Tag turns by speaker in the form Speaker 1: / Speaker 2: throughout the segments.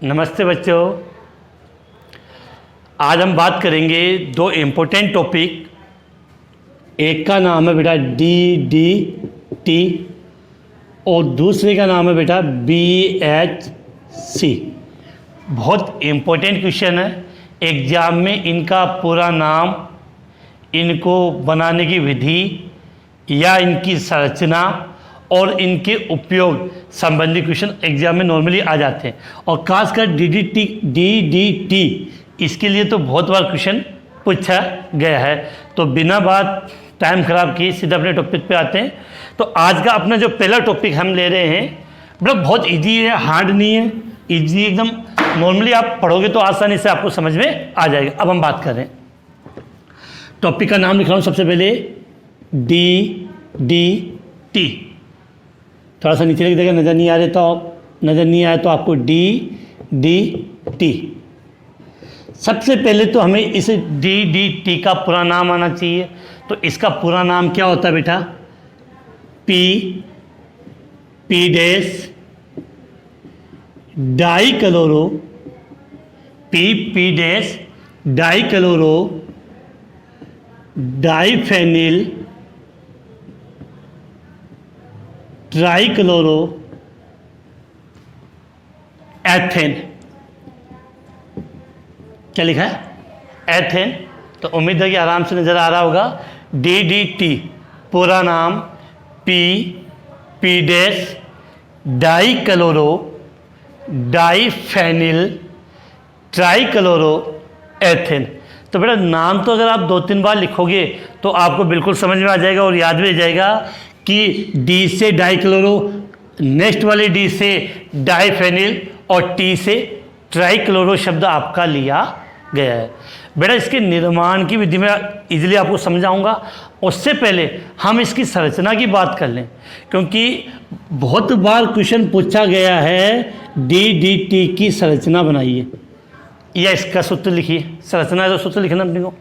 Speaker 1: नमस्ते बच्चों। आज हम बात करेंगे दो इम्पोर्टेंट टॉपिक। एक का नाम है बेटा DDT और दूसरे का नाम है बेटा BHC। बहुत इम्पोर्टेंट क्वेश्चन है, एग्ज़ाम में इनका पूरा नाम, इनको बनाने की विधि या इनकी संरचना और इनके उपयोग संबंधी क्वेश्चन एग्जाम में नॉर्मली आ जाते हैं। और खासकर DDT इसके लिए तो बहुत बार क्वेश्चन पूछा गया है। तो बिना बात टाइम ख़राब किए सीधा अपने टॉपिक पे आते हैं। तो आज का अपना जो पहला टॉपिक हम ले रहे हैं मतलब बहुत इजी है, हार्ड नहीं है, इजी एकदम। नॉर्मली आप पढ़ोगे तो आसानी से आपको समझ में आ जाएगा। अब हम बात कर रहे हैं, टॉपिक का नाम लिख रहा हूँ सबसे पहले DDT। थोड़ा सा नीचे लिख देगा, नज़र नहीं आए तो आपको DDT। सबसे पहले तो हमें इस DDT का पूरा नाम आना चाहिए। तो इसका पूरा नाम क्या होता है बेटा? P dash dichloro, P dash dichloro diphenyl trichloro ethane. क्या लिखा है? एथेन। तो उम्मीद है कि आराम से नजर आ रहा होगा। DDT पूरा नाम P dash dichloro diphenyl trichloro ethane. तो बेटा नाम तो अगर आप 2-3 बार लिखोगे तो आपको बिल्कुल समझ में आ जाएगा और याद भी आ जाएगा कि D से डाइक्लोरो, नेक्स्ट वाले D से डाइफेनिल और T से ट्राइक्लोरो शब्द आपका लिया गया है। बेटा इसके निर्माण की विधि में इजीली आपको समझाऊंगा। उससे पहले हम इसकी संरचना की बात कर लें, क्योंकि बहुत बार क्वेश्चन पूछा गया है DDT की संरचना बनाइए या इसका सूत्र लिखिए। संरचना है तो सूत्र लिखना अपने को।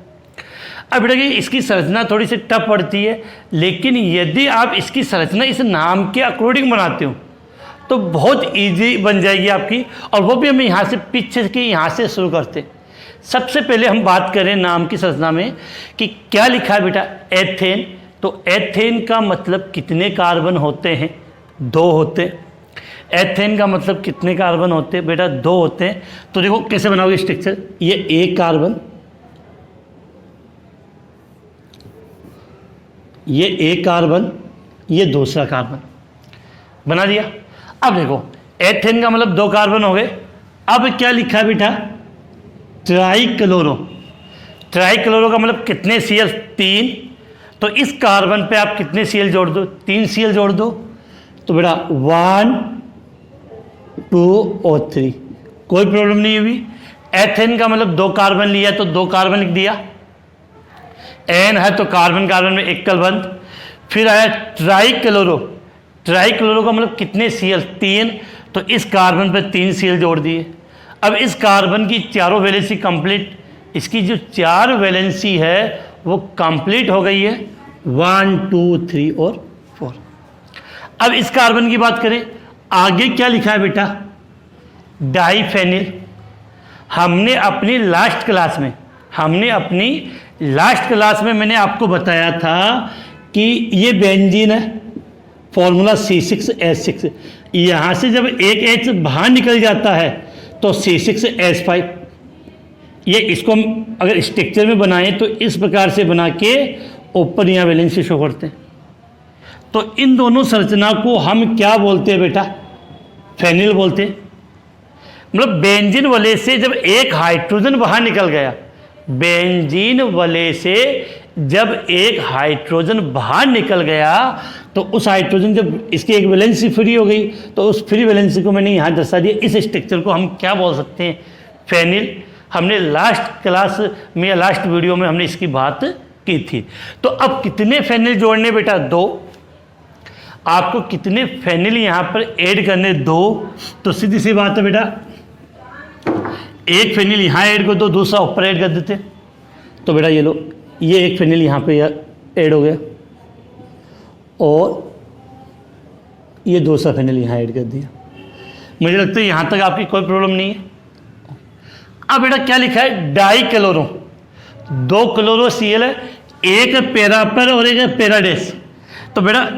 Speaker 1: अब बेटा कि इसकी संरचना थोड़ी सी टफ पड़ती है, लेकिन यदि आप इसकी संरचना इस नाम के अकॉर्डिंग बनाते हो तो बहुत इजी बन जाएगी आपकी। और वो भी हम यहाँ से पीछे के यहाँ से शुरू करते हैं। सबसे पहले हम बात करें नाम की संरचना में कि क्या लिखा है बेटा? एथेन। तो एथेन का मतलब कितने कार्बन होते हैं? 2 होते हैं। एथेन का मतलब कितने कार्बन होते हैं बेटा? 2 होते हैं। तो देखो कैसे बनाओगे स्ट्रक्चर। ये एक कार्बन, ये एक कार्बन, ये दूसरा कार्बन बना दिया। अब देखो एथेन का मतलब 2 कार्बन हो गए। अब क्या लिखा है बेटा? ट्राइक्लोरो। ट्राइक्लोरो का मतलब कितने Cl? 3। तो इस कार्बन पे आप कितने Cl जोड़ दो? 3 Cl जोड़ दो। तो बेटा 1 2 और 3, कोई प्रॉब्लम नहीं हुई। एथेन का मतलब 2 कार्बन लिया तो 2 कार्बन लिख दिया। एन है तो कार्बन कार्बन में एकल बंध। फिर आया ट्राइक्लोरो। ट्राइक्लोरो का मतलब कितने Cl? 3। तो इस कार्बन पे 3 Cl जोड़ दिए। अब इस कार्बन की चारों वैलेंसी कंप्लीट, इसकी जो 4 वैलेंसी है वो कंप्लीट हो गई है। 1 2 3 और 4। अब इस कार्बन की बात करें, आगे क्या लिखा है बेटा? डाइफेनिल। हमने अपनी लास्ट क्लास में मैंने आपको बताया था कि ये बेंजीन है, फॉर्मूला C6H6। यहाँ से जब एक H बाहर निकल जाता है तो C6H5। ये इसको हम अगर स्ट्रक्चर में बनाएं तो इस प्रकार से बना के ऊपर यहाँ वैलेंसी शो करते हैं। तो इन दोनों संरचना को हम क्या बोलते हैं बेटा? फेनिल बोलते हैं। मतलब बेंजीन वलय से जब एक हाइड्रोजन बाहर निकल गया, बेंजीन वलय से जब एक हाइड्रोजन बाहर निकल गया तो उस हाइड्रोजन जब इसकी एक वैलेंसी फ्री हो गई तो उस फ्री वैलेंसी को मैंने यहाँ दर्शा दिया। इस स्ट्रक्चर को हम क्या बोल सकते हैं? फेनिल। हमने लास्ट क्लास में या लास्ट वीडियो में हमने इसकी बात की थी। तो अब कितने फेनिल जोड़ने बेटा? 2। आपको कितने फेनिल यहाँ पर ऐड करने? 2। तो सीधी सी बात है बेटा, एक फेनिल यहाँ ऐड कर दो, दूसरा ऊपर ऐड कर देते। तो बेटा ये लो, ये एक फेनिल यहाँ पे ऐड हो गया और ये दूसरा फेनिल यहाँ ऐड कर दिया। मुझे लगता है यहाँ तक आपकी कोई प्रॉब्लम नहीं है। अब बेटा क्या लिखा है, डाई क्लोरो, 2 क्लोरो Cl है, एक पैरा पर और एक पैरा डैश। तो बेटा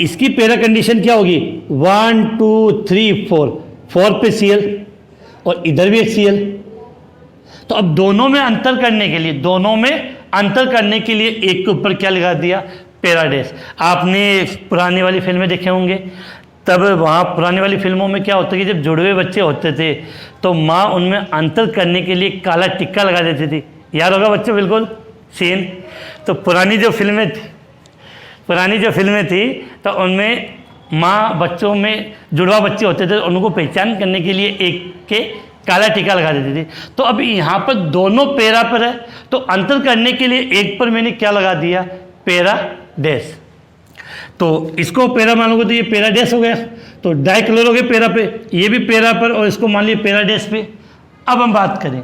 Speaker 1: इसकी पैरा कंडीशन क्या होगी, 1 2 3 4 पे Cl और इधर भी एक Cl। तो अब दोनों में अंतर करने के लिए, एक के ऊपर क्या लगा दिया, पैरा डैश। आपने पुरानी वाली फिल्में देखे होंगे, तब वहाँ पुरानी वाली फिल्मों में क्या होता है कि जब जुड़वे बच्चे होते थे तो माँ उनमें अंतर करने के लिए काला टिक्का लगा देती थी। याद होगा बच्चों, बिल्कुल सीन। तो पुरानी जो फिल्में थी तो उनमें माँ बच्चों में जुड़वा बच्चे होते थे, उनको पहचान करने के लिए एक के काला टीका लगा देती थी। तो अब यहाँ पर दोनों पैरा पर है, तो अंतर करने के लिए एक पर मैंने क्या लगा दिया, पैरा डैश। तो इसको पैरा मानोगे तो ये पैरा डैश हो गया। तो डाइक्लोरो के पैरा पे, ये भी पैरा पर, और इसको मान लिया पैरा डैश पे। अब हम बात करें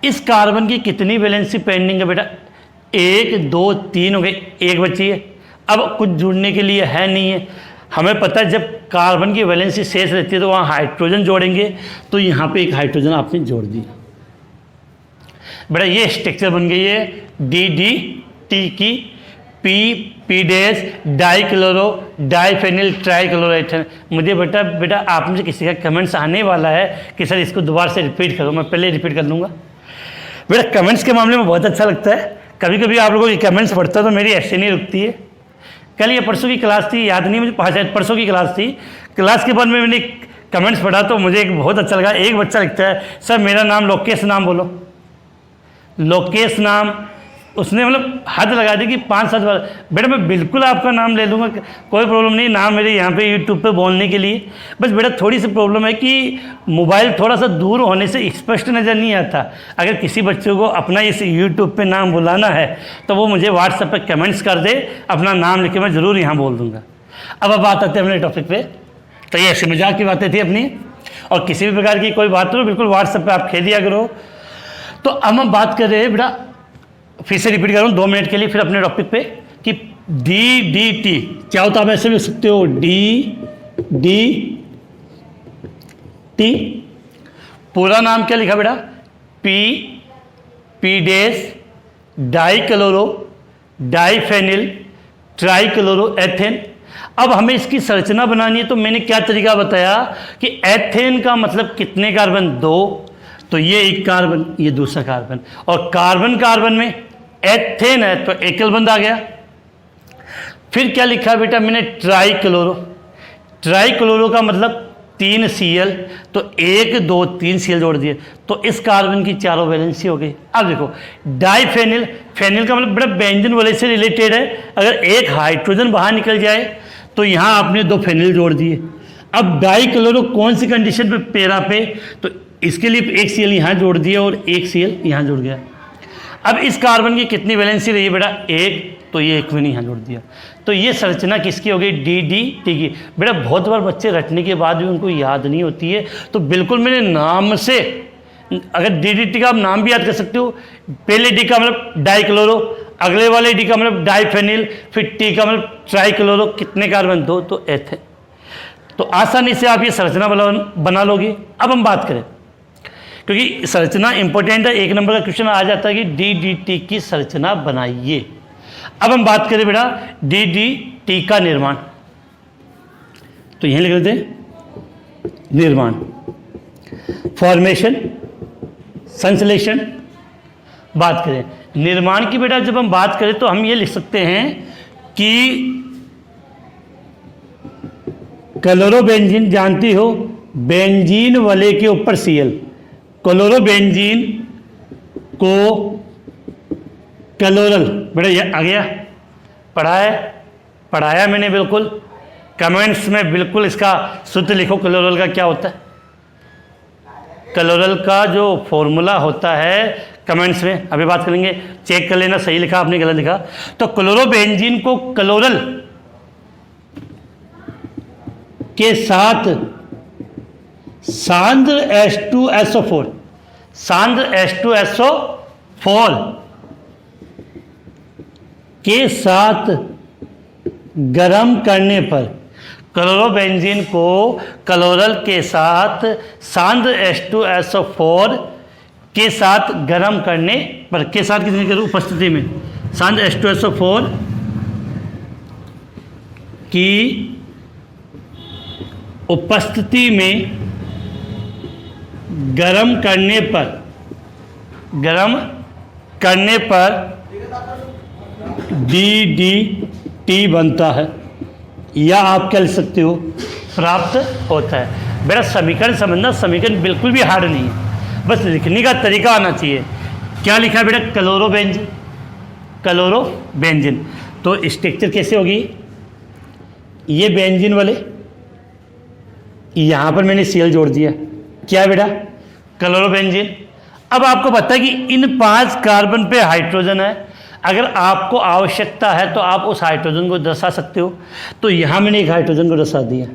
Speaker 1: इस कार्बन की कितनी वैलेंसी पेंडिंग है बेटा, 1 2 3 हो गई, एक बची है। अब कुछ जुड़ने के लिए है नहीं है। हमें पता है जब कार्बन की वैलेंसी शेष रहती है तो वहाँ हाइड्रोजन जोड़ेंगे, तो यहाँ पे एक हाइड्रोजन आपने जोड़ दिया। बेटा ये स्ट्रक्चर बन गई है DDT की, P डैश डाइक्लोरो डाइफेनिल ट्राइक्लोरोएथेन। मुझे बेटा आप में से किसी का कमेंट्स आने वाला है कि सर इसको दोबारा से रिपीट करो, मैं पहले रिपीट कर लूँगा। बेटा कमेंट्स के मामले में बहुत अच्छा लगता है, कभी कभी आप लोगों की कमेंट्स पढ़ता है तो मेरी ऐसे नहीं रुकती है। कल या परसों की क्लास थी, याद नहीं मुझे, शायद परसों की क्लास थी। क्लास के बाद में मैंने कमेंट्स पढ़ा तो मुझे एक बहुत अच्छा लगा। एक बच्चा लिखता है, सर मेरा नाम लोकेश नाम बोलो, लोकेश नाम। उसने मतलब हद लगा दी कि 5-7 बार। बेटा मैं बिल्कुल आपका नाम ले लूँगा, कोई प्रॉब्लम नहीं, नाम मेरे यहाँ पे यूट्यूब पे बोलने के लिए। बस बेटा थोड़ी सी प्रॉब्लम है कि मोबाइल थोड़ा सा दूर होने से स्पष्ट नज़र नहीं आता। अगर किसी बच्चे को अपना इस यूट्यूब पे नाम बुलाना है तो वो मुझे व्हाट्सएप पे कमेंट्स कर दे, अपना नाम लिखे, मैं ज़रूर यहाँ बोल दूँगा। अब बात आते हैं अपने टॉपिक पे। तो ये ऐसे मजाक की बातें थी अपनी, और किसी भी प्रकार की कोई बात हो बिल्कुल व्हाट्सएप पर आप कह दिया करो। तो अब हम बात कर रहे हैं बेटा, फिर से रिपीट कर रहा हूँ 2 मिनट के लिए, फिर अपने टॉपिक पे कि DDT क्या होता है। आप ऐसे भी सकते हो DDT, पूरा नाम क्या लिखा बेटा, P डैश डाइक्लोरो डाइफेनिल ट्राइक्लोरोएथेन। अब हमें इसकी संरचना बनानी है, तो मैंने क्या तरीका बताया कि एथेन का मतलब कितने कार्बन, 2, तो ये एक कार्बन, ये दूसरा कार्बन, और कार्बन में एथेन है तो एकल बंध आ गया। फिर क्या लिखा बेटा मैंने, ट्राइक्लोरो का मतलब 3 Cl, तो 1 2 3 Cl जोड़ दिए, तो इस कार्बन की चारों वैलेंसी हो गई। अब देखो डाइफेनिल, फेनिल का मतलब बेटा बेंजीन वाले से रिलेटेड है। अगर एक हाइड्रोजन बाहर निकल जाए तो यहाँ आपने 2 फेनिल जोड़ दिए। अब डाइक्लोरो कौन सी कंडीशन पे, पैरा पे, तो इसके लिए 1 Cl यहाँ जोड़ दिया और 1 Cl यहाँ जुड़ गया। अब इस कार्बन की कितनी वैलेंसी रही है बेटा, 1, तो ये 1 भी नहीं यहाँ जोड़ दिया। तो ये संरचना किसकी हो गई, DDT की। बेटा बहुत बार बच्चे रटने के बाद भी उनको याद नहीं होती है, तो बिल्कुल मेरे नाम से, अगर DDT का आप नाम भी याद कर सकते हो। पहले D का मतलब डाइक्लोरो, अगले वाले D का मतलब डाइफेनिल, फिर T का मतलब ट्राइक्लोरो, कितने कार्बन, 2, तो एथेन। तो आसानी से आप ये संरचना बना लोगे। अब हम बात करें, क्योंकि संरचना इंपॉर्टेंट है, 1 नंबर का क्वेश्चन आ जाता है कि DDT की संरचना बनाइए। अब हम बात करें बेटा DDT का निर्माण, तो यहीं लिख लेते हैं निर्माण, फॉर्मेशन, संश्लेषण। बात करें निर्माण की बेटा, जब हम बात करें तो हम ये लिख सकते हैं कि क्लोरोबेंजीन, जानती हो बेंजीन वाले के ऊपर Cl, क्लोरोबेंजीन को क्लोरल, बेटा ये आ गया, पढ़ाया मैंने बिल्कुल। कमेंट्स में बिल्कुल इसका सूत्र लिखो, क्लोरल का क्या होता है। क्लोरल का जो फॉर्मूला होता है कमेंट्स में अभी बात करेंगे, चेक कर लेना सही लिखा आपने गलत लिखा। तो क्लोरोबेंजीन को क्लोरल के साथ सांद्र H2SO4, सांद्र H2SO4 के साथ गर्म करने पर क्लोरोबेंजीन को क्लोरल के साथ सांद्र H2SO4 के साथ गर्म करने पर, के साथ कितनी करूँ, उपस्थिति में, सांद्र H2SO4 की उपस्थिति में गर्म करने पर DDT बनता है, या आप कह सकते हो प्राप्त होता है। मेरा समीकरण समझना, समीकरण बिल्कुल भी हार्ड नहीं है, बस लिखने का तरीका आना चाहिए। क्या लिखा है बेटा, क्लोरोबेंजीन। तो स्ट्रक्चर कैसे होगी, ये बेंजीन वाले, यहाँ पर मैंने Cl जोड़ दिया, क्या है बेटा, क्लोरोबेंजीन। अब आपको पता है कि इन 5 कार्बन पे हाइड्रोजन है, अगर आपको आवश्यकता है तो आप उस हाइड्रोजन को दर्शा सकते हो। तो यहाँ मैंने एक हाइड्रोजन को दर्शा दिया।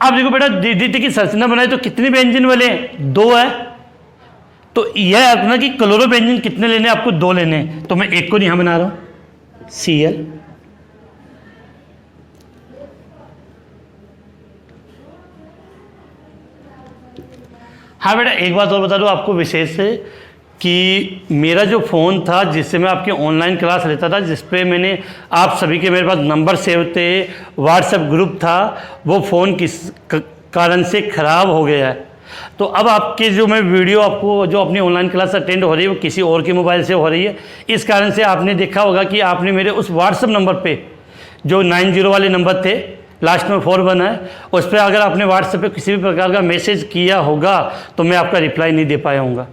Speaker 1: अब देखो बेटा, DDT की संरचना बनाई तो कितने बेंजीन वाले हैं, 2 है। तो यह अपना कि क्लोरोबेंजीन कितने लेने, आपको 2 लेने हैं, तो मैं एक को यहाँ बना रहा हूँ, Cl। हाँ बेटा, एक बात और बता दूँ आपको विशेष से, कि मेरा जो फ़ोन था जिससे मैं आपकी ऑनलाइन क्लास लेता था, जिस पे मैंने आप सभी के मेरे पास नंबर सेव थे, व्हाट्सएप ग्रुप था, वो फ़ोन किस कारण से ख़राब हो गया है। तो अब आपके जो मैं वीडियो आपको जो अपनी ऑनलाइन क्लास अटेंड हो रही है वो किसी और के मोबाइल से हो रही है। इस कारण से आपने देखा होगा कि आपने मेरे उस व्हाट्सएप नंबर पे जो 90 वाले नंबर थे, लास्ट में 41 है, उस पर अगर आपने व्हाट्सएप पे किसी भी प्रकार का मैसेज किया होगा तो मैं आपका रिप्लाई नहीं दे पाया हूँगा।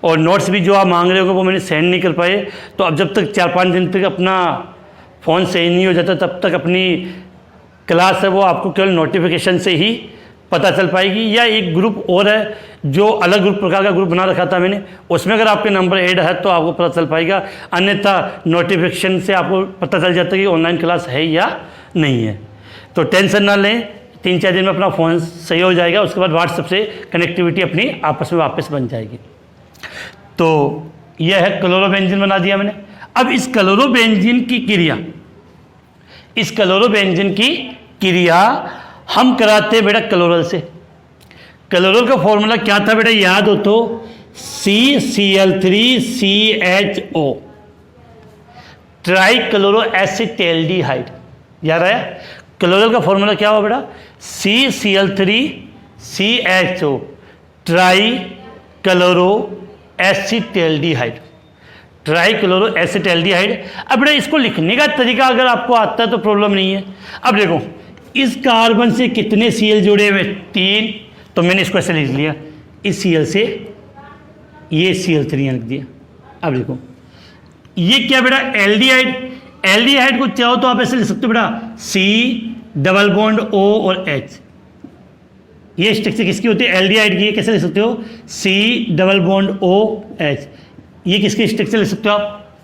Speaker 1: और नोट्स भी जो आप मांग रहे हो वो मैंने सेंड नहीं कर पाए। तो अब जब तक 4-5 दिन तक अपना फ़ोन सही नहीं हो जाता, तब तक अपनी क्लास है वो आपको केवल नोटिफिकेशन से ही पता चल पाएगी। या एक ग्रुप और है जो अलग ग्रुप प्रकार का ग्रुप बना रखा था मैंने, उसमें अगर आपके नंबर ऐड है तो आपको पता चल पाएगा, अन्यथा नोटिफिकेशन से आपको पता चल जाता है कि ऑनलाइन क्लास है या नहीं है। तो टेंशन ना लें, 3-4 दिन में अपना फ़ोन सही हो जाएगा, उसके बाद व्हाट्सएप से कनेक्टिविटी अपनी आपस में वापस बन जाएगी। तो यह है क्लोरोबेंजीन बना दिया मैंने। अब इस क्लोरोबेंजीन की क्रिया हम कराते हैं बेटा क्लोरल से। क्लोरल का फॉर्मूला क्या था बेटा, याद हो तो CCl3CHO, ट्राई क्लोरो एसिटेल्डिहाइड, याद आया। क्लोरल का फॉर्मूला क्या हुआ बेटा, CCl3CHO, try chloro acetaldehyde, try chloro acetaldehyde. अब बेटा इसको लिखने का तरीका अगर आपको आता है तो प्रॉब्लम नहीं है। अब देखो, इस कार्बन से कितने Cl जुड़े हुए, 3, तो मैंने इसको ऐसे लिख लिया, इस Cl से ये Cl3 लिख दिया। अब देखो ये क्या बेटा, एल्डिहाइड। एल्डिहाइड को चाहो तो आप ऐसे लिख सकते हो बेटा, C डबल बॉन्ड O और H। ये स्ट्रक्चर किसकी होती है, एल्डिहाइड की। कैसे लिख सकते हो, C double bond O H। ये किसकी स्ट्रक्चर लिख सकते हो आप,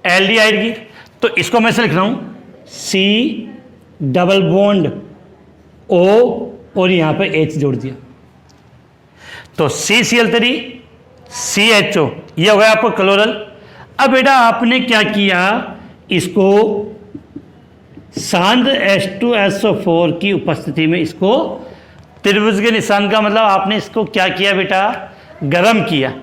Speaker 1: एल्डिहाइड की। तो इसको मैं ऐसे लिख रहा हूँ, C डबल बॉन्ड O और यहाँ पे H जोड़ दिया, तो CCl3 CHO, ये हो गया आपको क्लोरल। अब बेटा आपने क्या किया, इसको सांद्र H2SO4 की उपस्थिति में इसको त्रिभुज के निशान का मतलब आपने इसको क्या किया बेटा, गरम किया।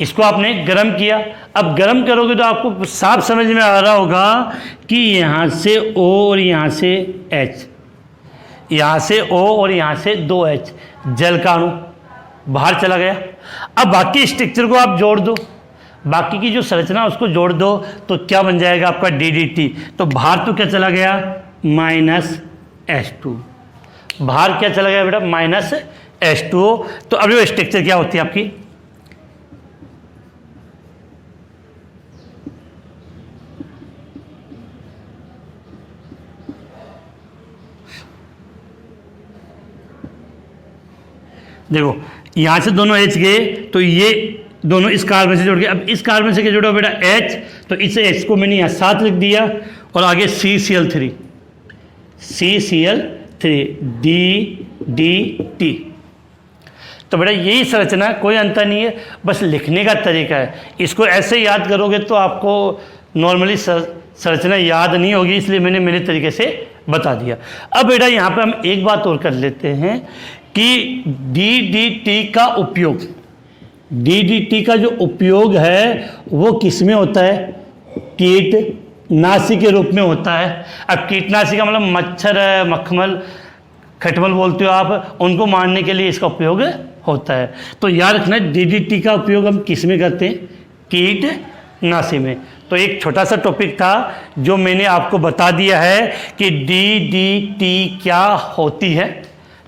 Speaker 1: इसको आपने गरम किया। अब गरम करोगे तो आपको साफ समझ में आ रहा होगा कि यहाँ से O और यहाँ से H, यहाँ से O और यहाँ से 2H, जल का अणु बाहर चला गया। अब बाकी स्ट्रक्चर को आप जोड़ दो, बाकी की जो संरचना उसको जोड़ दो, तो क्या बन जाएगा आपका DDT। तो बाहर तो क्या चला गया, -H2, बाहर क्या चला गया बेटा, -H2O। तो अब ये स्ट्रक्चर क्या होती है आपकी, देखो यहाँ से दोनों H गए तो ये दोनों इस कार्बन से जुड़ गए। अब इस कार्बन से क्या जुड़ा बेटा, H, तो इस H को मैंने यहाँ 7 लिख दिया और आगे CCl3 DDT। तो बेटा यही संरचना है, कोई अंतर नहीं है, बस लिखने का तरीका है। इसको ऐसे याद करोगे तो आपको नॉर्मली संरचना याद नहीं होगी, इसलिए मैंने मेरे तरीके से बता दिया। अब बेटा यहाँ पे हम एक बात और कर लेते हैं कि डीडीटी का उपयोग, डीडीटी का जो उपयोग है वो किस में होता है? कीटनाशी के रूप में होता है। अब कीटनाशी का मतलब मच्छर है, मखमल, खटमल बोलते हो आप, उनको मारने के लिए इसका उपयोग होता है। तो याद रखना डीडीटी का उपयोग हम किस में करते हैं? कीटनाशी में। तो एक छोटा सा टॉपिक था जो मैंने आपको बता दिया है कि डीडीटी क्या होती है।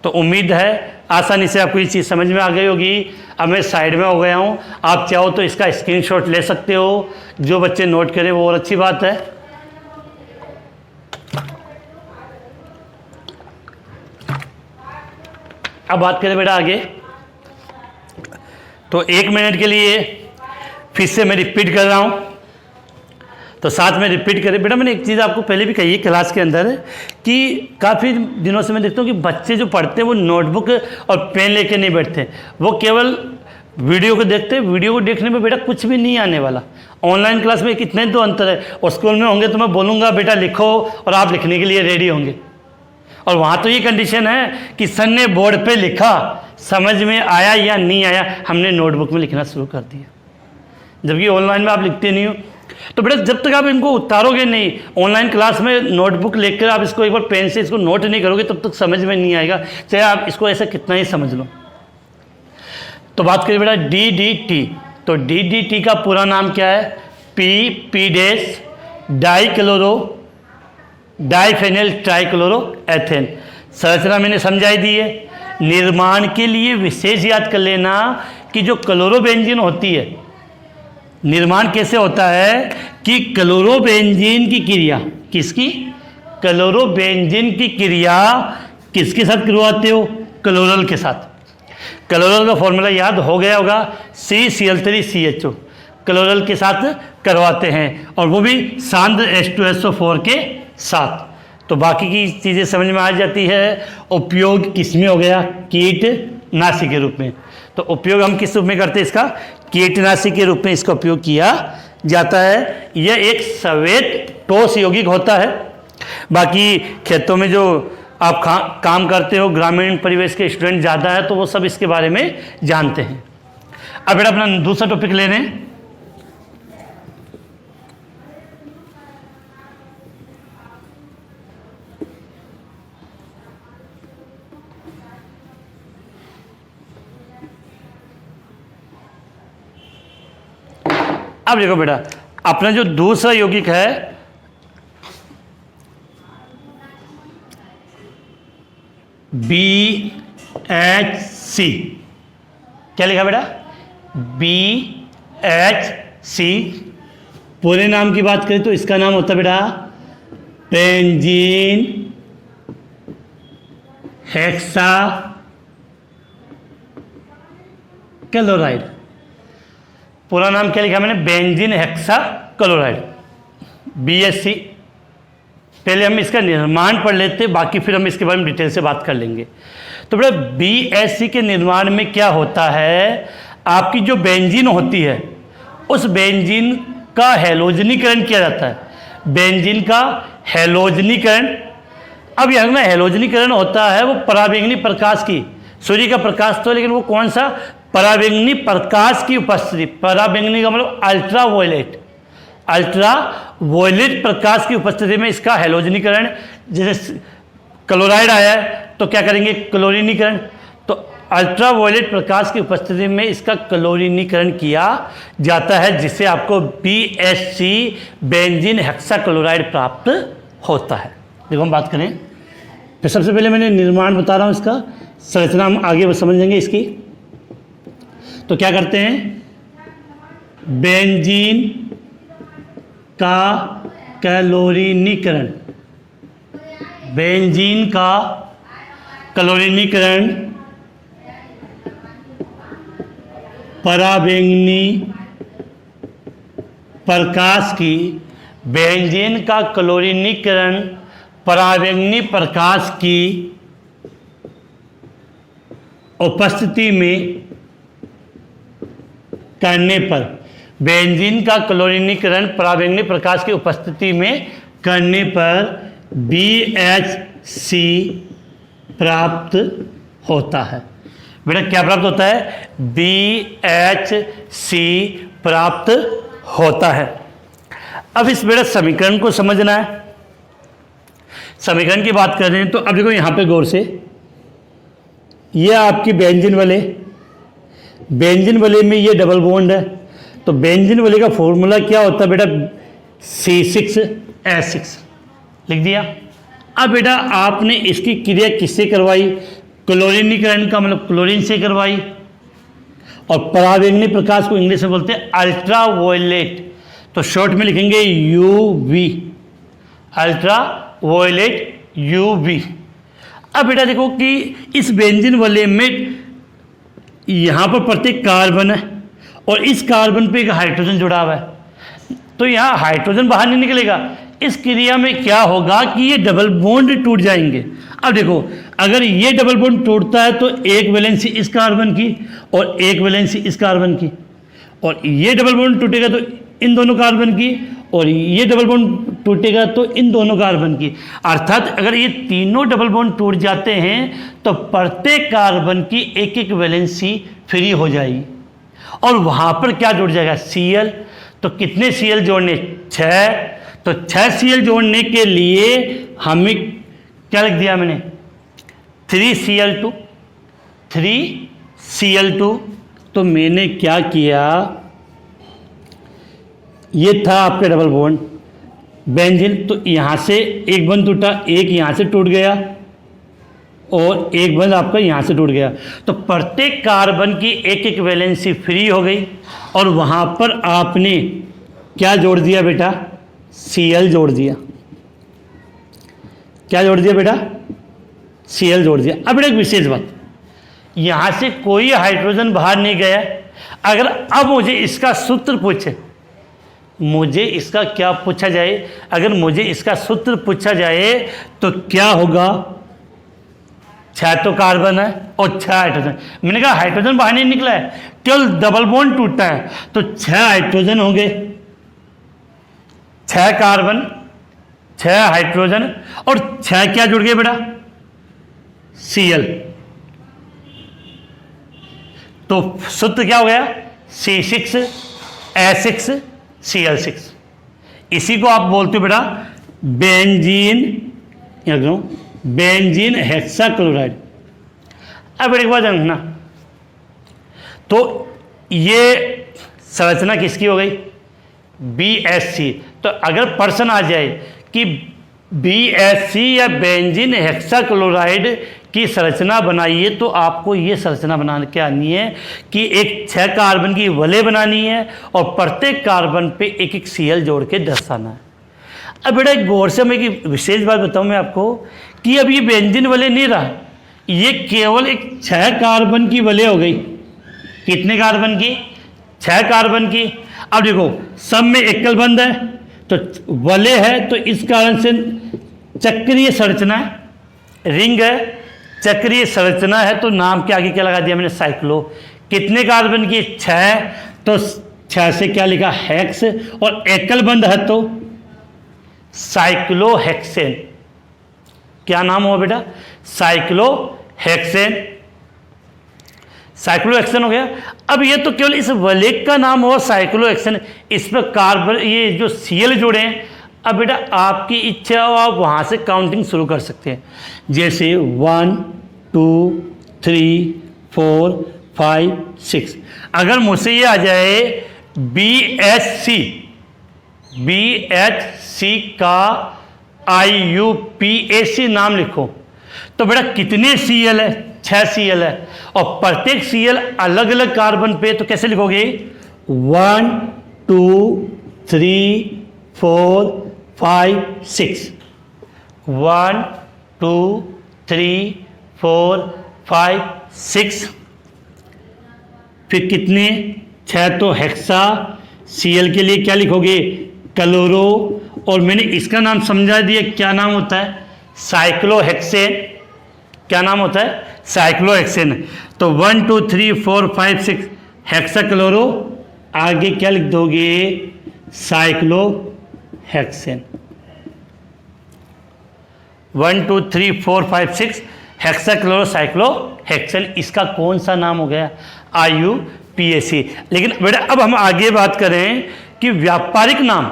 Speaker 1: तो उम्मीद है आसानी से आपको ये चीज़ समझ में आ गई होगी। अब मैं साइड में हो गया हूँ, आप चाहो तो इसका स्क्रीनशॉट ले सकते हो। जो बच्चे नोट करें वो और अच्छी बात है। अब बात करें बेटा आगे, तो 1 मिनट के लिए फिर से मैं रिपीट कर रहा हूँ, तो साथ में रिपीट करें। बेटा मैंने एक चीज़ आपको पहले भी कही है क्लास के अंदर कि काफ़ी दिनों से मैं देखता हूँ कि बच्चे जो पढ़ते हैं वो नोटबुक और पेन लेके नहीं बैठते, वो केवल वीडियो को देखते हैं। वीडियो को देखने में बेटा कुछ भी नहीं आने वाला। ऑनलाइन क्लास में कितने तो अंतर है, और स्कूल में होंगे तो मैं बोलूँगा बेटा लिखो और आप लिखने के लिए रेडी होंगे, और वहाँ तो ये कंडीशन है कि सर ने बोर्ड पे लिखा, समझ में आया या नहीं आया, हमने नोटबुक में लिखना शुरू कर दिया। जबकि ऑनलाइन में आप लिखते नहीं हो। तो बेटा जब तक आप इनको उतारोगे नहीं, ऑनलाइन क्लास में नोटबुक लेकर आप इसको एक बार पेन से इसको नोट नहीं करोगे, तब तक समझ में नहीं आएगा, चाहे आप इसको ऐसा कितना ही समझ लो। तो बात करें बेटा डीडीटी, तो डीडीटी का पूरा नाम क्या है? P dash dichloro diphenyl trichloro ethane. संरचना मैंने समझाई दी है। निर्माण के लिए विशेष याद कर लेना कि जो क्लोरोबेंजीन होती है, निर्माण कैसे होता है कि क्लोरोबेंजीन की क्रिया, किसकी? क्लोरोबेंजीन की क्रिया किसके साथ करवाते हो? क्लोरल के साथ। क्लोरल का फॉर्मूला याद हो गया होगा, CCl3CHO, क्लोरल के साथ करवाते हैं, और वो भी सांद्र H2SO4 के साथ। तो बाकी की चीज़ें समझ में आ जाती है। उपयोग किसमें हो गया? कीटनाशी के रूप में। तो उपयोग हम किस रूप में करते हैं इसका? कीटनाशी के रूप में इसका उपयोग किया जाता है। यह एक श्वेत ठोस यौगिक होता है। बाकी खेतों में जो आप काम करते हो, ग्रामीण परिवेश के स्टूडेंट ज़्यादा है, तो वो सब इसके बारे में जानते हैं। अब बेटा अपना दूसरा टॉपिक ले लें। अब देखो बेटा अपना जो दूसरा यौगिक है BHC, क्या लिखा बेटा? BHC। पूरे नाम की बात करें तो इसका नाम होता है बेटा बेंजीन हेक्सा क्लोराइड। पूरा नाम क्या लिखा मैंने? Benzene hexa chloride, BHC। पहले हम इसका निर्माण पढ़ लेते, बाकी फिर हम इसके बारे में डिटेल से बात कर लेंगे। तो बेटा BHC के निर्माण में क्या होता है? आपकी जो बेंजीन होती है उस बेंजीन का हैलोजनीकरण किया जाता है। बेंजीन का हैलोजनीकरण, अब यह ना हैलोजनीकरण होता है वो पराबैंगनी प्रकाश की, सूर्य का प्रकाश तो, लेकिन वो कौन सा? पराबैंगनी प्रकाश की उपस्थिति। पराबैंगनी का मतलब अल्ट्रा वायलेट, अल्ट्रा वायलेट प्रकाश की उपस्थिति में इसका हैलोजनीकरण। जैसे क्लोराइड आया है तो क्या करेंगे? क्लोरीनीकरण। तो अल्ट्रा वायलेट प्रकाश की उपस्थिति में इसका क्लोरीनीकरण किया जाता है, जिससे आपको BHC बेंजीन हेक्सा क्लोराइड प्राप्त होता है। देखो हम बात करें तो सबसे पहले मैंने निर्माण बता रहा हूँ, इसका संरचना हम आगे समझेंगे इसकी। तो क्या करते हैं? बेंजीन का क्लोरीनीकरण, बेंजीन का क्लोरीनीकरण पराबैंगनी प्रकाश की, बेंजीन का क्लोरीनीकरण पराबैंगनी प्रकाश की उपस्थिति में करने पर बेंजीन का क्लोरीनीकरण पराबैंगनी प्रकाश की उपस्थिति में करने पर BHC प्राप्त होता है। बेटा क्या प्राप्त होता है? BHC प्राप्त होता है। अब इस बेटा समीकरण को समझना है। समीकरण की बात कर रहे हैं तो अब देखो यहाँ पे गौर से, ये आपकी बेंजीन वाले में ये डबल बॉन्ड है, तो बेंजीन वाले का फॉर्मूला क्या होता है बेटा? C6H6 लिख दिया। अब बेटा आपने इसकी क्रिया किससे करवाई? क्लोरीनीकरण का मतलब क्लोरीन से करवाई, और पराबैंगनी प्रकाश को इंग्लिश में बोलते हैं अल्ट्रा वायलेट, तो शॉर्ट में लिखेंगे UV, अल्ट्रा वायलेट UV। अब बेटा देखो कि इस बेंजीन वाले में यहाँ पर प्रत्येक कार्बन है और इस कार्बन पे एक हाइड्रोजन जुड़ा हुआ है, तो यहाँ हाइड्रोजन बाहर नहीं निकलेगा। इस क्रिया में क्या होगा कि ये डबल बॉन्ड टूट जाएंगे। अब देखो अगर ये डबल बॉन्ड टूटता है तो एक वैलेंसी इस कार्बन की और एक वैलेंसी इस कार्बन की, और ये डबल बॉन्ड टूटेगा तो इन दोनों कार्बन की, और ये डबल बॉन्ड टूटेगा तो इन दोनों कार्बन की। अर्थात अगर ये तीनों डबल बॉन्ड टूट जाते हैं तो प्रत्येक कार्बन की एक एक वैलेंसी फ्री हो जाएगी, और वहाँ पर क्या जुड़ जाएगा? Cl। तो कितने Cl जोड़ने? 6। तो 6 Cl जोड़ने के लिए हमें क्या लिख दिया मैंने? 3Cl2। तो मैंने क्या किया, ये था आपका डबल बॉन्ड बेंजीन, तो यहाँ से एक बंद टूटा, एक यहाँ से टूट गया और एक बंद आपका यहाँ से टूट गया, तो प्रत्येक कार्बन की एक एक वैलेंसी फ्री हो गई, और वहाँ पर आपने क्या जोड़ दिया बेटा? Cl जोड़ दिया। क्या जोड़ दिया बेटा? Cl जोड़ दिया। अब एक विशेष बात, यहाँ से कोई हाइड्रोजन बाहर नहीं गया। अगर अब मुझे इसका सूत्र पूछे, मुझे इसका क्या पूछा जाए? अगर मुझे इसका सूत्र पूछा जाए तो क्या होगा? 6 तो कार्बन है और 6 हाइड्रोजन। मैंने कहा हाइड्रोजन बाहर नहीं निकला है, केवल डबल बॉन्ड टूटा है, तो 6 हाइड्रोजन होंगे, 6 कार्बन, 6 हाइड्रोजन, और 6 क्या जुड़ गए बेटा? Cl। तो सूत्र क्या हो गया? C6H6Cl6। इसी को आप बोलते हो बेटा बेंजीन हेक्साक्लोराइड। अब एक बात जानना, तो ये संरचना किसकी हो गई? BHC। तो अगर प्रश्न आ जाए कि BHC या बेंजीन हेक्साक्लोराइड की संरचना बनाइए, तो आपको ये संरचना बना के आनी है कि एक 6 कार्बन की वलय बनानी है और प्रत्येक कार्बन पे एक एक Cl जोड़ के दर्शाना है। अब बेटा एक गौर से मैं एक विशेष बात बताऊं मैं आपको कि अब ये बेंजीन वलय नहीं रहा, ये केवल एक 6 कार्बन की वलय हो गई। कितने कार्बन की? 6 कार्बन की। अब देखो सब में एकल बंध है, तो वलय है, तो इस कारण से चक्रीय संरचना है, रिंग है, चक्रीय संरचना है, तो नाम के आगे क्या लगा दिया मैंने? साइक्लो। कितने कार्बन की? 6। तो 6 से क्या लिखा? हेक्स, और एकल बंध है तो साइक्लोहेक्सेन। क्या नाम हुआ बेटा? साइक्लोहेक्सेन। साइक्लोहेक्सेन हो गया। अब ये तो केवल इस वलय का नाम हुआ साइक्लोहेक्सेन, इस पर कार्बन ये जो Cl जोड़े हैं। अब बेटा आपकी इच्छा हो, आप वहाँ से काउंटिंग शुरू कर सकते हैं, जैसे 1 2 3 4 5 6। अगर मुझसे ये आ जाए BHC का IUPAC नाम लिखो, तो बेटा कितने Cl है? 6 Cl है, और प्रत्येक Cl अलग अलग कार्बन पे, तो कैसे लिखोगे? 1 2 3 4 5 6। 1 2 3 4 5 6। फिर कितने? 6 तो हेक्सा। Cl के लिए क्या लिखोगे? क्लोरो, और मैंने इसका नाम समझा दिया, क्या नाम होता है? साइक्लोहेक्सेन। क्या नाम होता है? साइक्लोहेक्सेन। तो 1 2 3 4 5 6 हेक्सा क्लोरो आगे क्या लिख दोगे, साइक्लोहेक्सेन। 1 2 3 4 5 6 हेक्साक्लोरोसाइक्लोहेक्सेन, इसका कौन सा नाम हो गया, IUPAC। लेकिन बेटा अब हम आगे बात करें कि व्यापारिक नाम,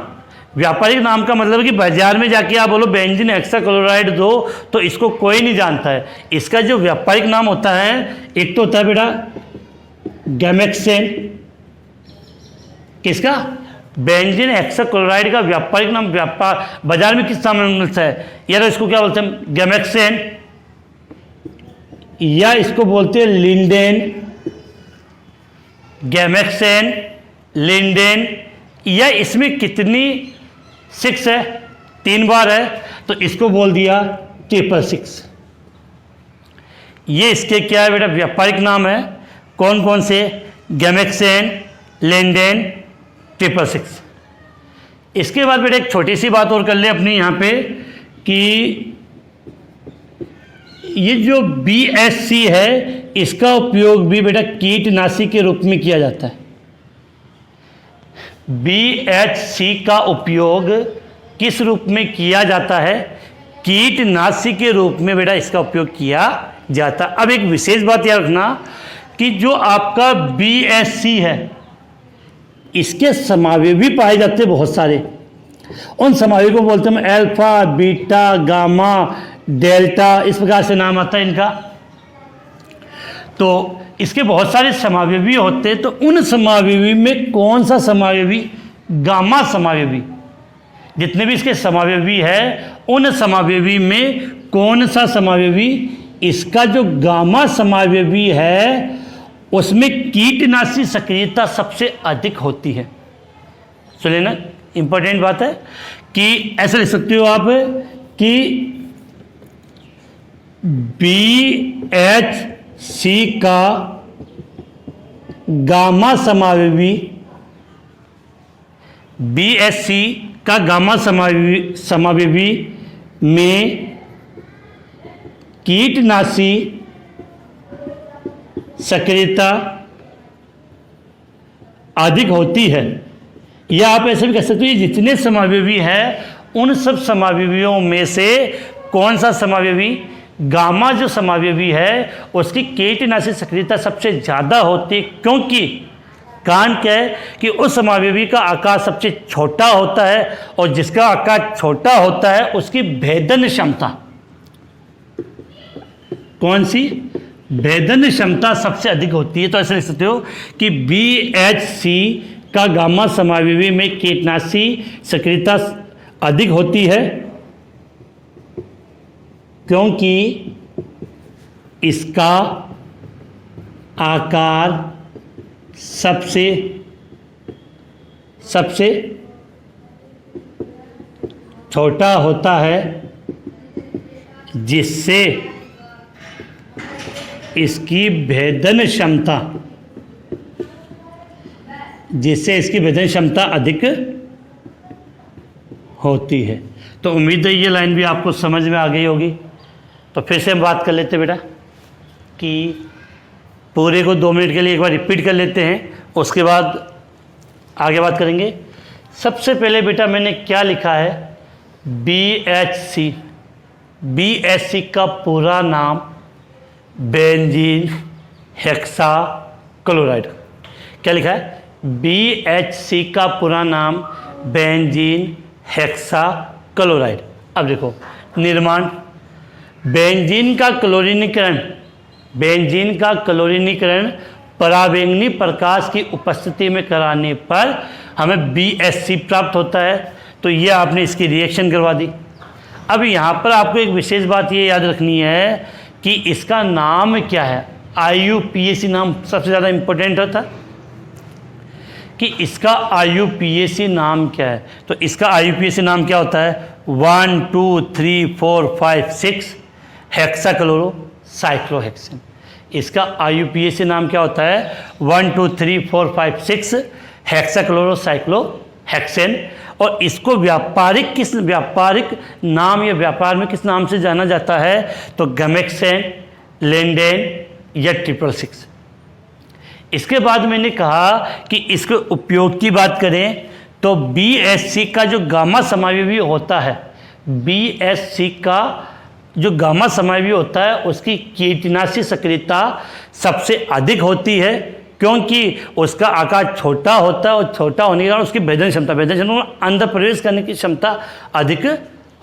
Speaker 1: व्यापारिक नाम का मतलब है कि बाजार में जाके आप बोलो बेंजीन हेक्साक्लोराइड दो तो इसको कोई नहीं जानता है। इसका जो व्यापारिक नाम होता है, एक तो होता है बेटा गैमेक्सेन, किसका, बेंजीन हेक्साक्लोराइड का व्यापारिक नाम, व्यापार बाजार में किस नाम में मिलता है यार, इसको क्या बोलते हैं, गैमेक्सेन, या इसको बोलते हैं लिंडेन, गैमेक्सेन, लिंडेन, या इसमें कितनी 6 है, 3 बार है, तो इसको बोल दिया 666। ये इसके क्या है बेटा, व्यापारिक नाम है। कौन कौन से, गैमेक्सेन, लिंडेन, 666। इसके बाद बेटा एक छोटी सी बात और कर ले अपनी यहाँ पे कि ये जो BSC है इसका उपयोग भी बेटा कीटनाशी के रूप में किया जाता है। BHC का उपयोग किस रूप में किया जाता है, कीटनाशी के रूप में बेटा इसका उपयोग किया जाता है। अब एक विशेष बात याद रखना कि जो आपका BSC है इसके समावेशी पाए जाते हैं बहुत सारे, उन समावेशी को बोलते हैं अल्फा, बीटा, गामा, डेल्टा, इस प्रकार से नाम आता है इनका। तो इसके बहुत सारे समावेशी होते हैं, तो उन समावेशी में कौन सा समावेशी, गामा समावेशी, जितने भी इसके समावेशी है उन समावेशी में कौन सा समावेशी, इसका जो गामा समावेशी है उसमें कीटनाशी सक्रियता सबसे अधिक होती है। सुनिए ना, इंपॉर्टेंट बात है कि ऐसा लिख सकते हो आप कि BHC का गामा समावेशी, BHC का गामा समावेशी में कीटनाशी सक्रियता अधिक होती है। या आप ऐसे भी कह सकते हो जितने समावेशी है उन सब समावेशियों में से कौन सा समावेशी, गामा जो समावेशी है उसकी कीटनाशी सक्रियता सबसे ज़्यादा होती है, क्योंकि कारण क्या है कि उस समावेशी का आकार सबसे छोटा होता है और जिसका आकार छोटा होता है उसकी भेदन क्षमता, कौन सी, भेदन क्षमता सबसे अधिक होती है। तो ऐसे लिख सकते हो कि BHC का गामा समावेशी में कीटनाशी सक्रियता अधिक होती है क्योंकि इसका आकार सबसे छोटा होता है, जिससे इसकी भेदन क्षमता अधिक होती है। तो उम्मीद है ये लाइन भी आपको समझ में आ गई होगी। तो फिर से हम बात कर लेते हैं बेटा कि पूरे को 2 मिनट के लिए एक बार रिपीट कर लेते हैं, उसके बाद आगे बात करेंगे। सबसे पहले बेटा मैंने क्या लिखा है, BHC का पूरा नाम बेंजीन हेक्साक्लोराइड। क्या लिखा है, BHC का पूरा नाम बेंजीन हेक्साक्लोराइड। अब देखो निर्माण, बेंजीन का क्लोरीनीकरण पराबैंगनी प्रकाश की उपस्थिति में कराने पर हमें BHC प्राप्त होता है। तो ये आपने इसकी रिएक्शन करवा दी। अब यहाँ पर आपको एक विशेष बात ये याद रखनी है कि इसका नाम क्या है, IUPAC नाम सबसे ज़्यादा इम्पोर्टेंट होता है कि इसका IUPAC नाम क्या है। तो इसका IUPAC नाम क्या होता है, 1 2 3 4 5 6 हेक्साक्लोरोसाइक्लोहेक्सेन। इसका IUPAC नाम क्या होता है, 1 2 3 4 5 6 हेक्साक्लोरोसाइक्लोहेक्सेन। और इसको व्यापारिक नाम या व्यापार में किस नाम से जाना जाता है, तो गैमेक्सेन, लिंडेन या 666। इसके बाद मैंने कहा कि इसके उपयोग की बात करें तो BSC का जो गामा समावयवी होता है, BSC का जो गामा समावयवी होता है उसकी कीटनाशी सक्रियता सबसे अधिक होती है, क्योंकि उसका आकार छोटा होता है और छोटा होने के कारण उसकी भेदन क्षमता अंदर प्रवेश करने की क्षमता अधिक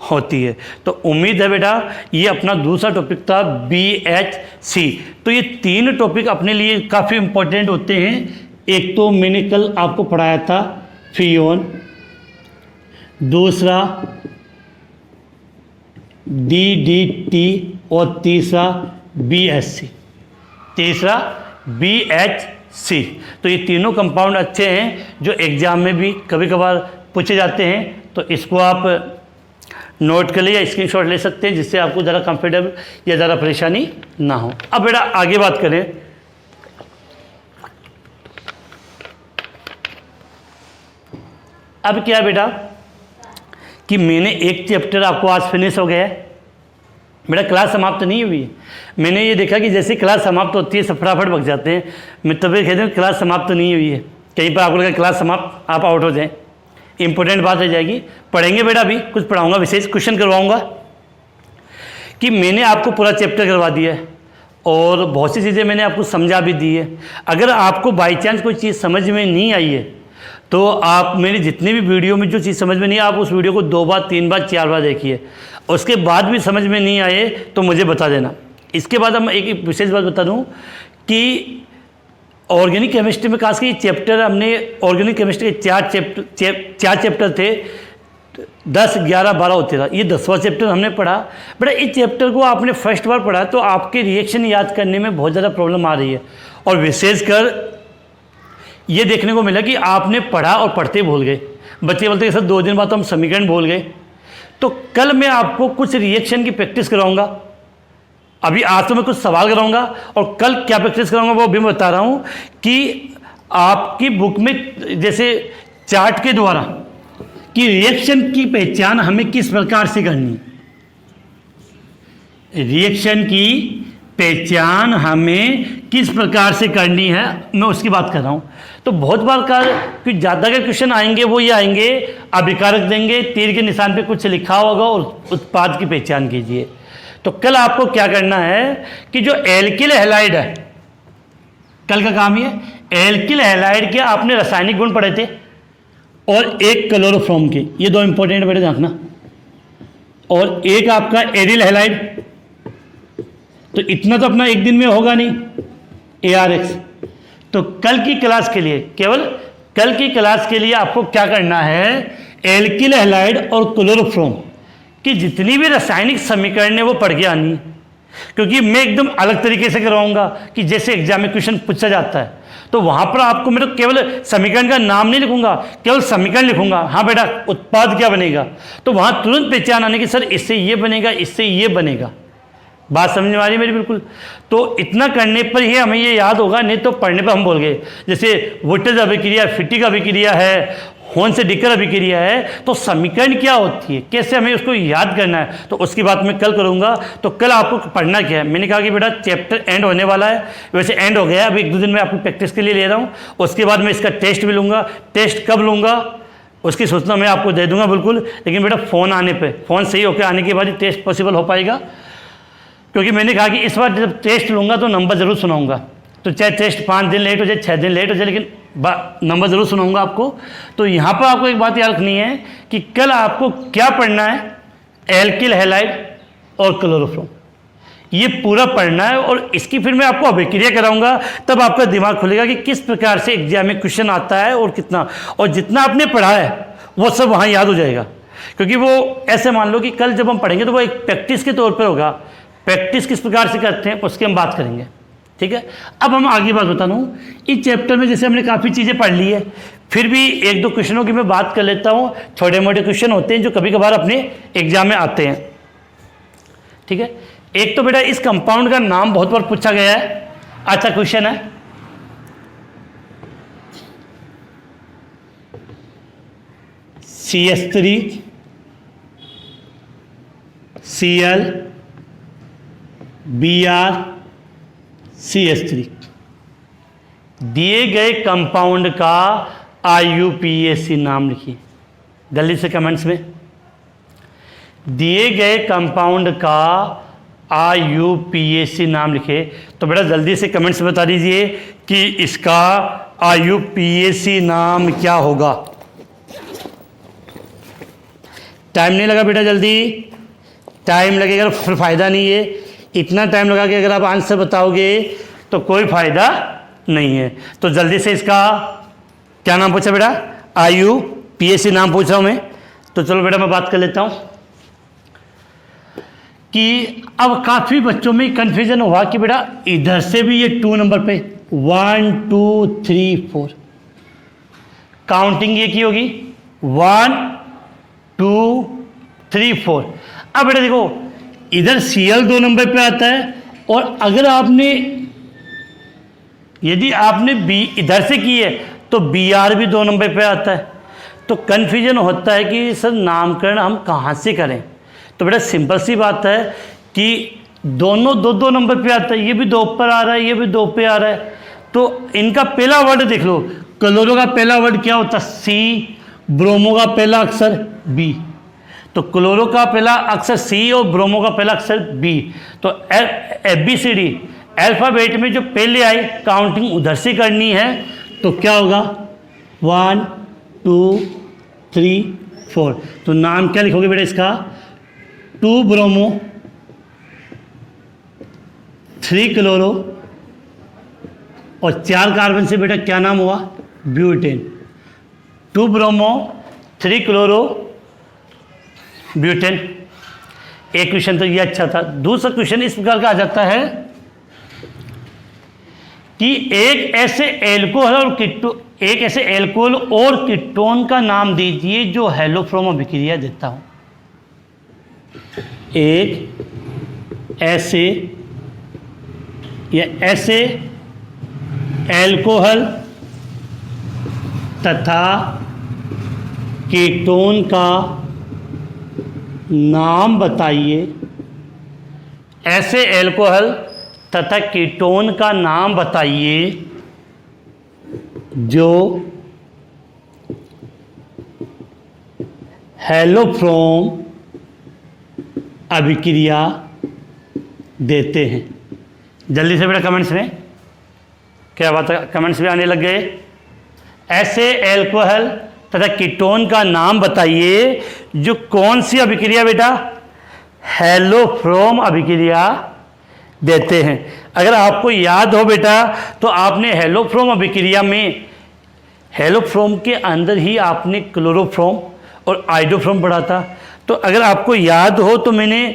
Speaker 1: होती है। तो उम्मीद है बेटा ये अपना दूसरा टॉपिक था BHC। तो ये 3 टॉपिक अपने लिए काफ़ी इंपॉर्टेंट होते हैं। एक तो मैंने कल आपको पढ़ाया था फ्रीऑन, दूसरा DDT और तीसरा BHC। तो ये तीनों कंपाउंड अच्छे हैं जो एग्जाम में भी कभी कभार पूछे जाते हैं। तो इसको आप नोट कर लिए या स्क्रीनशॉट ले सकते हैं, जिससे आपको ज़रा कंफर्टेबल या ज़रा परेशानी ना हो। अब बेटा आगे बात करें, अब क्या बेटा कि मैंने एक चैप्टर आपको आज फिनिश हो गया है। बेटा क्लास समाप्त नहीं हुई है। मैंने ये देखा कि जैसे क्लास समाप्त होती है सब फटाफट भग जाते हैं। मैं तभी कहते हूँ क्लास समाप्त नहीं हुई है, कहीं पर आपको लगा क्लास समाप्त आप आउट हो जाएं, इंपॉर्टेंट बात रह जाएगी। पढ़ेंगे बेटा, अभी कुछ पढ़ाऊंगा, विशेष क्वेश्चन करवाऊंगा कि मैंने आपको पूरा चैप्टर करवा दिया है और बहुत सी चीज़ें मैंने आपको समझा भी दी है। अगर आपको बाई चांस कोई चीज़ समझ में नहीं आई है तो आप मेरी जितनी भी वीडियो में जो चीज़ समझ में नहीं आई, आप उस वीडियो को 2 बार 3 बार 4 बार देखिए। उसके बाद भी समझ में नहीं आए तो मुझे बता देना। इसके बाद हम एक विशेष बात बता दूं कि ऑर्गेनिक केमिस्ट्री में खास ये चैप्टर हमने ऑर्गेनिक केमिस्ट्री के 4 चैप्टर थे, 10, 11, 12 होते था। ये 10वां चैप्टर हमने पढ़ा। बड़ा इस चैप्टर को आपने फर्स्ट बार पढ़ा तो आपके रिएक्शन याद करने में बहुत ज़्यादा प्रॉब्लम आ रही है, और विशेषकर ये देखने को मिला कि आपने पढ़ा और पढ़ते भूल गए। बच्चे बोलते हैं सर 2 दिन बाद तो हम समीकरण भूल गए। तो कल मैं आपको कुछ रिएक्शन की प्रैक्टिस कराऊंगा। अभी आज तो मैं कुछ सवाल कराऊंगा और कल क्या प्रैक्टिस कराऊंगा वो भी मैं बता रहा हूं कि आपकी बुक में जैसे चार्ट के द्वारा कि रिएक्शन की पहचान हमें किस प्रकार से करनी, रिएक्शन की पहचान हमें किस प्रकार से करनी है, मैं उसकी बात कर रहा हूं। तो बहुत बार कि ज़्यादा के क्वेश्चन आएंगे वो ये आएंगे, अभिकारक देंगे, तीर के निशान पे कुछ लिखा होगा और उत्पाद की पहचान कीजिए। तो कल आपको क्या करना है कि जो एल्किल हैलाइड है, कल का काम ये एल्किल हैलाइड के आपने रासायनिक गुण पढ़े थे और एक क्लोरोफॉर्म के, ये 2 इंपॉर्टेंट बेटे देखना, और एक आपका एरिल हैलाइड। तो इतना तो अपना एक दिन में होगा नहीं, ARX। तो कल की क्लास के लिए, केवल कल की क्लास के लिए आपको क्या करना है, एल्किल हैलाइड और क्लोरोफॉर्म की जितनी भी रासायनिक समीकरण है वो पढ़ के आनी है, क्योंकि मैं एकदम अलग तरीके से करवाऊंगा कि जैसे एग्जाम में क्वेश्चन पूछा जाता है। तो वहां पर आपको मैं तो केवल समीकरण का नाम नहीं लिखूंगा, केवल समीकरण लिखूंगा, हाँ बेटा उत्पाद क्या बनेगा, तो वहां तुरंत पहचान आने की सर इससे ये बनेगा, इससे ये बनेगा। बात समझ में आ रही है मेरी बिल्कुल। तो इतना करने पर ही हमें ये याद होगा, नहीं तो पढ़ने पर हम भूल गए। जैसे वोल्टेज अभिक्रिया, फिटिक अभिक्रिया है, होन से डिकर अभिक्रिया है, तो समीकरण क्या होती है, कैसे हमें उसको याद करना है, तो उसकी बात मैं कल करूंगा। तो कल आपको पढ़ना क्या है, मैंने कहा कि बेटा चैप्टर एंड होने वाला है, वैसे एंड हो गया है, अभी 1-2 दिन में आपको प्रैक्टिस के लिए ले रहा हूँ। उसके बाद मैं इसका टेस्ट भी लूँगा। टेस्ट कब लूँगा उसकी सूचना मैं आपको दे दूँगा बिल्कुल, लेकिन बेटा फ़ोन आने पर, फ़ोन सही होकर आने के बाद ही टेस्ट पॉसिबल हो पाएगा, क्योंकि मैंने कहा कि इस बार जब टेस्ट लूँगा तो नंबर ज़रूर सुनाऊंगा। तो चाहे टेस्ट 5 दिन लेट हो जाए, 6 दिन लेट हो जाए, लेकिन नंबर ज़रूर सुनाऊंगा आपको। तो यहाँ पर आपको एक बात याद रखनी है कि कल आपको क्या पढ़ना है, एल्किल हैलाइड और क्लोरोफॉर्म, ये पूरा पढ़ना है। और इसकी फिर मैं आपको अभिक्रिया कराऊंगा, तब आपका दिमाग खुलेगा कि किस प्रकार से एग्जाम में क्वेश्चन आता है और कितना, और जितना आपने पढ़ा है वो सब वहाँ याद हो जाएगा। क्योंकि वो ऐसे मान लो कि कल जब हम पढ़ेंगे तो वो एक प्रैक्टिस के तौर पर होगा। प्रैक्टिस किस प्रकार से करते हैं उसकी हम बात करेंगे, ठीक है। अब हम आगे बात बता दूँ, इस चैप्टर में जैसे हमने काफ़ी चीज़ें पढ़ ली है, फिर भी 1-2 क्वेश्चनों की मैं बात कर लेता हूँ। छोटे मोटे क्वेश्चन होते हैं जो कभी कभार अपने एग्जाम में आते हैं, ठीक है। एक तो बेटा इस कंपाउंड का नाम बहुत बार पूछा गया है, अच्छा क्वेश्चन है, CH3 Cl Br CH3, दिए गए कंपाउंड का IUPAC नाम लिखिए, जल्दी से कमेंट्स में। दिए गए कंपाउंड का IUPAC नाम लिखे। तो बेटा जल्दी से कमेंट्स में बता दीजिए कि इसका IUPAC नाम क्या होगा। टाइम नहीं लगा बेटा, जल्दी, टाइम लगेगा तो फिर फ़ायदा नहीं है। इतना टाइम लगा के अगर आप आंसर बताओगे तो कोई फ़ायदा नहीं है। तो जल्दी से इसका क्या नाम पूछा बेटा, IUPAC नाम पूछ रहा हूँ मैं। तो चलो बेटा मैं बात कर लेता हूँ कि अब काफ़ी बच्चों में कन्फ्यूजन हुआ कि बेटा इधर से भी ये 2 नंबर पे 1 2 3 4 काउंटिंग ये की होगी 1 2 3 4। अब बेटा देखो इधर Cl 2 नंबर पे आता है, और अगर आपने यदि आपने B इधर से की है तो Br भी 2 नंबर पे आता है। तो कन्फ्यूजन होता है कि सर नामकरण हम कहाँ से करें। तो बेटा सिंपल सी बात है कि दोनों 2 नंबर पे आता है, ये भी 2 पर आ रहा है, ये भी 2 पे आ रहा है। तो इनका पहला वर्ड देख लो, क्लोरो का पहला वर्ड क्या होता है C, ब्रोमो का पहला अक्षर B। तो क्लोरो का पहला अक्षर C और ब्रोमो का पहला अक्षर B। तो ABCD अल्फ़ाबेट में जो पहले आए काउंटिंग उधर से करनी है। तो क्या होगा 1 2 3 4। तो नाम क्या लिखोगे बेटा इसका 2 ब्रोमो 3 क्लोरो और 4 कार्बन से बेटा क्या नाम हुआ ब्यूटेन। 2 bromo 3 chloro butane. एक क्वेश्चन तो ये अच्छा था। दूसरा क्वेश्चन इस प्रकार का आ जाता है कि एक ऐसे एल्कोहल और कीटोन का नाम दीजिए जो हेलोफ्रोम अभिक्रिया देता हो। एक ऐसे एल्कोहल तथा कीटोन का नाम बताइए। ऐसे एल्कोहल तथा कीटोन का नाम बताइए जो हेलोफ्रोम अभिक्रिया देते हैं। जल्दी से बेटा कमेंट्स में क्या बात है, कमेंट्स में आने लग गए। ऐसे एल्कोहल तथा कीटोन का नाम बताइए जो कौन सी अभिक्रिया बेटा हेलोफ्रोम अभिक्रिया देते हैं। अगर आपको याद हो बेटा तो आपने हेलोफ्रोम अभिक्रिया में हेलोफ्रोम के अंदर ही आपने क्लोरोफ्रोम और आइडोफ्रोम पढ़ा था। तो अगर आपको याद हो तो मैंने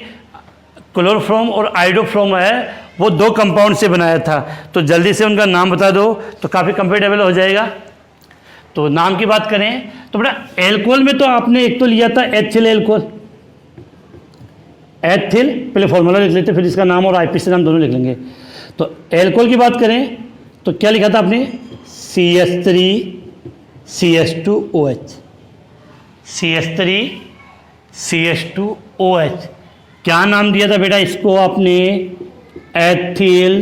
Speaker 1: क्लोरोफ्रोम और आइडोफ्रोम है वो 2 कंपाउंड से बनाया था। तो जल्दी से उनका नाम बता दो तो काफ़ी कंफर्टेबल हो जाएगा। तो नाम की बात करें तो बेटा एल्कोहल में तो आपने एक तो लिया था एथिल एल्कोहल, एथिल पहले फॉर्मूला लिख लेते फिर इसका नाम और IPAC नाम दोनों लिख लेंगे। तो एल्कोहल की बात करें तो क्या लिखा था आपने CH3 CH2OH, CH3 CH2OH। क्या नाम दिया था बेटा इसको आपने एथिल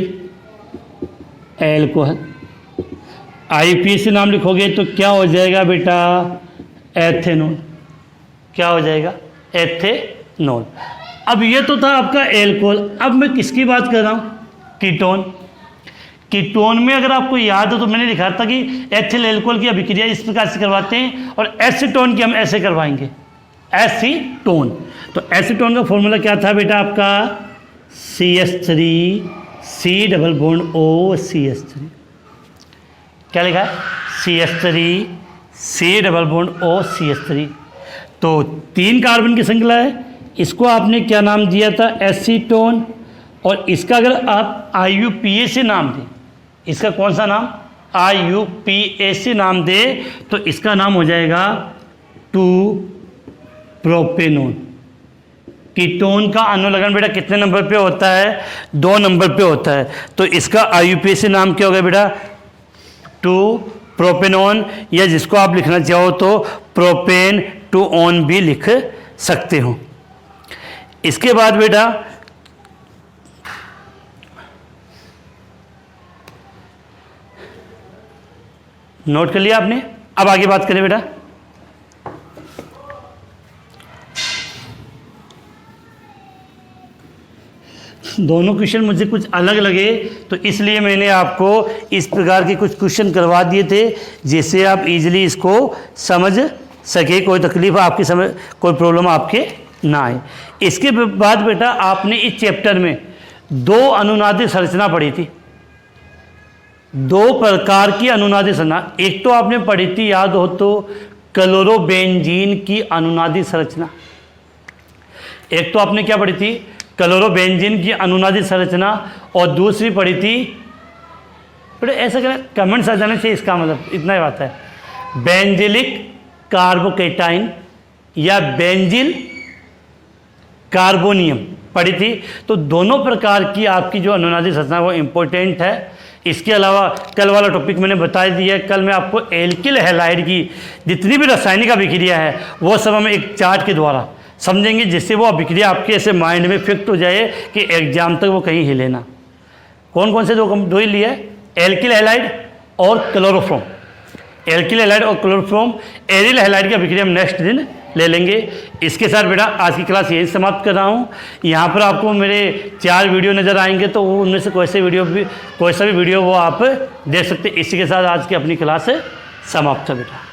Speaker 1: एल्कोहल। IPAC नाम लिखोगे तो क्या हो जाएगा बेटा एथेनॉल। क्या हो जाएगा एथेनॉल। अब ये तो था आपका एल्कोहल। अब मैं किसकी बात कर रहा हूँ कीटोन। कीटोन में अगर आपको याद हो तो मैंने लिखा था कि एथिल एल्कोहल की अभिक्रिया इस प्रकार से करवाते हैं और एसीटोन की हम ऐसे करवाएंगे एसीटोन। तो एसीटोन का फॉर्मूला क्या था बेटा आपका CH3 C+O CH3। क्या लिखा है CH3 C+O CH3। तो 3 कार्बन की श्रृंखला है, इसको आपने क्या नाम दिया था एसीटोन। और इसका अगर आप IUPAC नाम दें, इसका कौन सा नाम IUPAC नाम दे तो इसका नाम हो जाएगा 2 प्रोपेनोन। कीटोन का अनुलग्न बेटा कितने नंबर पे होता है 2 नंबर पे होता है। तो इसका IUPAC नाम क्या होगा बेटा 2 प्रोपेनोन, या जिसको आप लिखना चाहो तो प्रोपेन 2 ऑन भी लिख सकते हो। इसके बाद बेटा नोट कर लिया आपने। अब आगे बात करें बेटा। दोनों क्वेश्चन मुझे कुछ अलग लगे तो इसलिए मैंने आपको इस प्रकार के कुछ क्वेश्चन करवा दिए थे जिससे आप इजीली इसको समझ सके, कोई तकलीफ आपकी समझ, कोई प्रॉब्लम आपके ना आए। इसके बाद बेटा आपने इस चैप्टर में 2 अनुनादी संरचना पढ़ी थी, 2 प्रकार की अनुनादी संरचना। एक तो आपने पढ़ी थी, याद हो तो, क्लोरोबेंजीन की अनुनादी संरचना। एक तो आपने क्या पढ़ी थी, क्लोरोबेंजीन की अनुनादी संरचना, और दूसरी पढ़ी थी, बड़े ऐसा करें कमेंट्स आ जाने चाहिए, इसका मतलब इतना ही बात है, बेंजिलिक कार्बोकेटाइन या बेंजिल कार्बोनियम पढ़ी थी। तो दोनों प्रकार की आपकी जो अनुनादी संरचना वो इम्पोर्टेंट है। इसके अलावा कल वाला टॉपिक मैंने बता दिया है, कल मैं आपको एल्किल हैलाइड की जितनी भी रासायनिक अभिक्रिया है वो सब हम एक चार्ट के द्वारा समझेंगे, जिससे वो अभिक्रिया आपके ऐसे माइंड में फिक्स हो जाए कि एग्जाम तक वो कहीं हिले ना। कौन कौन से दो ही लिए, एल्किल हैलाइड और क्लोरोफॉर्म। एल्किल हैलाइड और क्लोरोफॉर्म, एरिल हैलाइड की अभिक्रिया हम नेक्स्ट दिन ले लेंगे। इसके साथ बेटा आज की क्लास यही समाप्त कर रहा हूँ। यहाँ पर आपको मेरे 4 वीडियो नज़र आएंगे, तो वो उनमें से कोई सा भी वीडियो वो आप देख सकते हैं। इसी के साथ आज की अपनी क्लास समाप्त है बेटा।